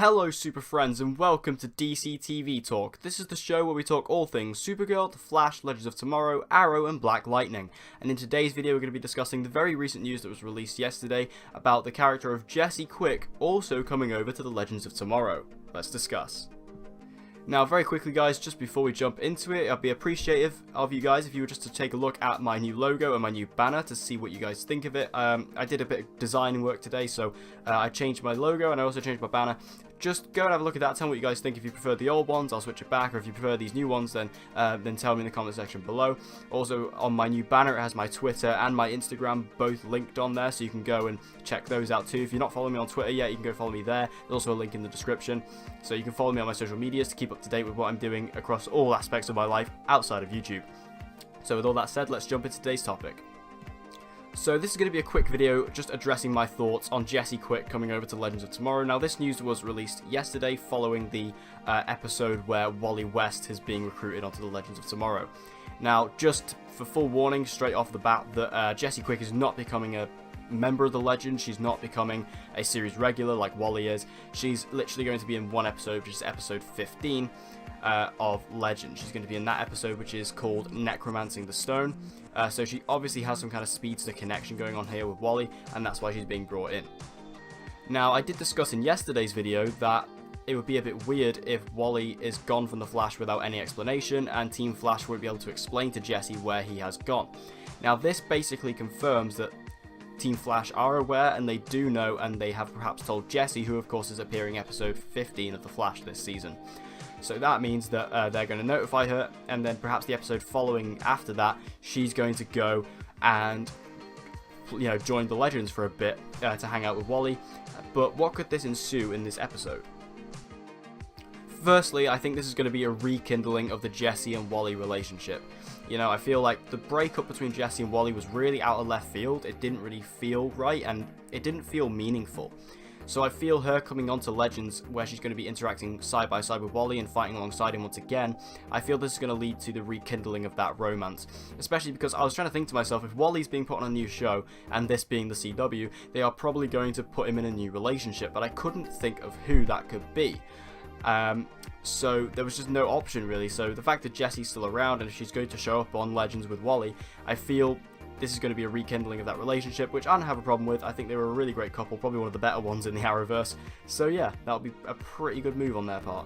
Hello super friends and welcome to DC TV Talk. This is the show where we talk all things Supergirl, The Flash, Legends of Tomorrow, Arrow and Black Lightning. And in today's video we're going to be discussing the very recent news that was released yesterday about the character of Jessie Quick also coming over to the Legends of Tomorrow. Let's discuss. Now, very quickly guys, just before we jump into it, I'd be appreciative of you guys if you were just to take a look at my new logo and my new banner to see what you guys think of it. I did a bit of design work today, so I changed my logo and I also changed my banner. Just go and have a look at that, tell me what you guys think. If you prefer the old ones, I'll switch it back, or if you prefer these new ones, then tell me in the comment section below. Also, on my new banner, it has my Twitter and my Instagram both linked on there, so you can go and check those out too. If you're not following me on Twitter yet, you can go follow me there. There's also a link in the description, so you can follow me on my social medias to keep up to date with what I'm doing across all aspects of my life outside of YouTube. So with all that said, let's jump into today's topic. So this is going to be a quick video just addressing my thoughts on Jessie Quick coming over to Legends of Tomorrow. Now this news was released yesterday following the episode where Wally West is being recruited onto the Legends of Tomorrow. Now just for full warning straight off the bat that Jessie Quick is not becoming a member of the Legends. She's not becoming a series regular like Wally is. She's literally going to be in one episode, which is episode 15 of Legend. She's going to be in that episode, which is called Necromancing the Stone. So she obviously has some kind of speedster connection going on here with Wally, and that's why she's being brought in. Now, I did discuss in yesterday's video that it would be a bit weird if Wally is gone from the Flash without any explanation, and Team Flash won't be able to explain to Jessie where he has gone. Now, this basically confirms that Team Flash are aware, and they do know, and they have perhaps told Jessie, who of course is appearing episode 15 of The Flash this season. So that means that they're going to notify her, and then perhaps the episode following after that, she's going to go and, you know, join the Legends for a bit to hang out with Wally. But what could this ensue in this episode? Firstly, I think this is going to be a rekindling of the Jessie and Wally relationship. You know, I feel like the breakup between Jessie and Wally was really out of left field. It didn't really feel right, and it didn't feel meaningful. So I feel her coming onto Legends, where she's going to be interacting side by side with Wally and fighting alongside him once again, I feel this is going to lead to the rekindling of that romance. Especially because I was trying to think to myself, if Wally's being put on a new show, and this being the CW, they are probably going to put him in a new relationship, but I couldn't think of who that could be. So there was just no option really. So the fact that Jessie's still around, and if she's going to show up on Legends with Wally, I feel this is going to be a rekindling of that relationship, which I don't have a problem with. I think they were a really great couple, probably one of the better ones in the Arrowverse. So yeah, that'll be a pretty good move on their part.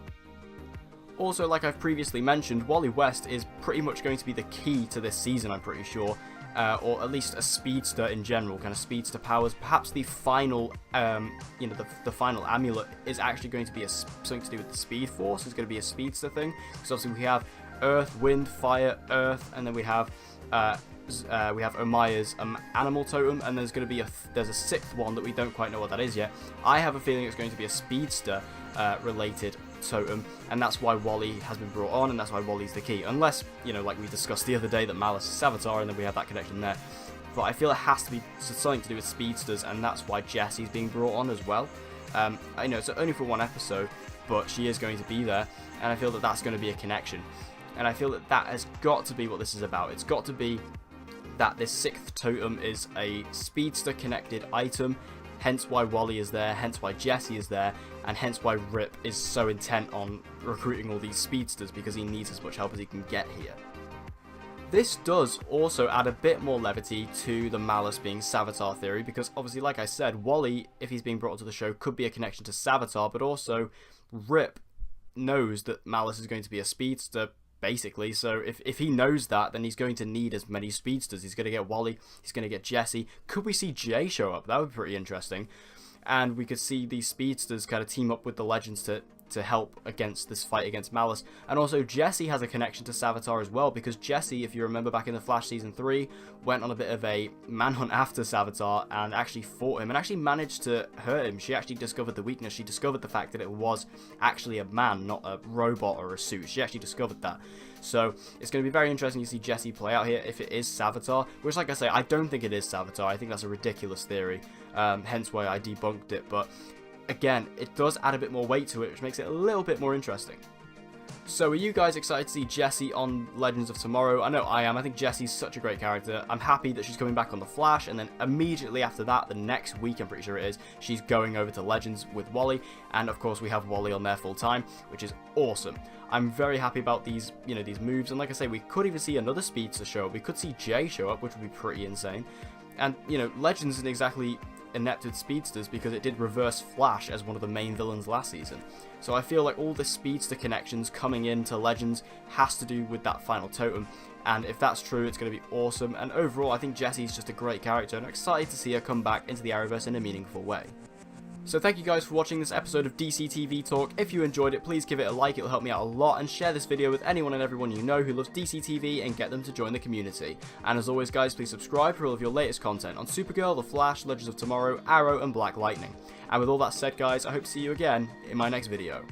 Also, like I've previously mentioned, Wally West is pretty much going to be the key to this season, I'm pretty sure. Or at least a speedster in general, kind of speedster powers. Perhaps the final, you know, the final amulet is actually going to be something to do with the Speed Force. It's going to be a speedster thing, because obviously we have Earth, Wind, Fire, Earth, and then we have Omaya's animal totem, and there's going to be there's a sixth one that we don't quite know what that is yet. I have a feeling it's going to be a speedster related totem, and that's why Wally has been brought on, and that's why Wally's the key. Unless, you know, like we discussed the other day, that Malice is Savitar, and then we have that connection there. But I feel it has to be something to do with speedsters, and that's why Jessie's being brought on as well. I know it's only for one episode, but she is going to be there, and I feel that that's going to be a connection. And I feel that that has got to be what this is about. It's got to be that this sixth totem is a speedster connected item, hence why Wally is there, hence why Jessie is there, and hence why Rip is so intent on recruiting all these speedsters, because he needs as much help as he can get here. This does also add a bit more levity to the Malice being Savitar theory, because obviously, like I said, Wally, if he's being brought onto the show, could be a connection to Savitar, but also Rip knows that Malice is going to be a speedster, basically. So if he knows that, then he's going to need as many speedsters. He's going to get Wally, he's going to get Jessie. Could we see Jay show up? That would be pretty interesting. And we could see these speedsters kind of team up with the Legends to help against this fight against Malice. And also Jessie has a connection to Savitar as well, because Jessie, if you remember back in the Flash season 3, went on a bit of a manhunt after Savitar and actually fought him and actually managed to hurt him. She actually discovered the weakness. She discovered the fact that it was actually a man, not a robot or a suit. She actually discovered that. So it's going to be very interesting to see Jessie play out here if it is Savitar, which, like I say, I don't think it is Savitar. I think that's a ridiculous theory, hence why I debunked it. But again, it does add a bit more weight to it, which makes it a little bit more interesting. So are you guys excited to see Jessie on Legends of Tomorrow? I know I am. I think Jessie's such a great character. I'm happy that she's coming back on The Flash, and then immediately after that, the next week I'm pretty sure it is, she's going over to Legends with Wally, and of course we have Wally on there full time, which is awesome. I'm very happy about these, these moves, and like I say, we could even see another Speedster show up. We could see Jay show up, which would be pretty insane. And, Legends isn't exactly inept with Speedsters because it did reverse Flash as one of the main villains last season. So I feel like all the Speedster connections coming into Legends has to do with that final totem, and if that's true, it's going to be awesome. And overall, I think Jessie's just a great character, and I'm excited to see her come back into the Arrowverse in a meaningful way. So thank you guys for watching this episode of DC TV Talk. If you enjoyed it, please give it a like, it'll help me out a lot, and share this video with anyone and everyone you know who loves DC TV and get them to join the community. And as always guys, please subscribe for all of your latest content on Supergirl, The Flash, Legends of Tomorrow, Arrow and Black Lightning. And with all that said guys, I hope to see you again in my next video.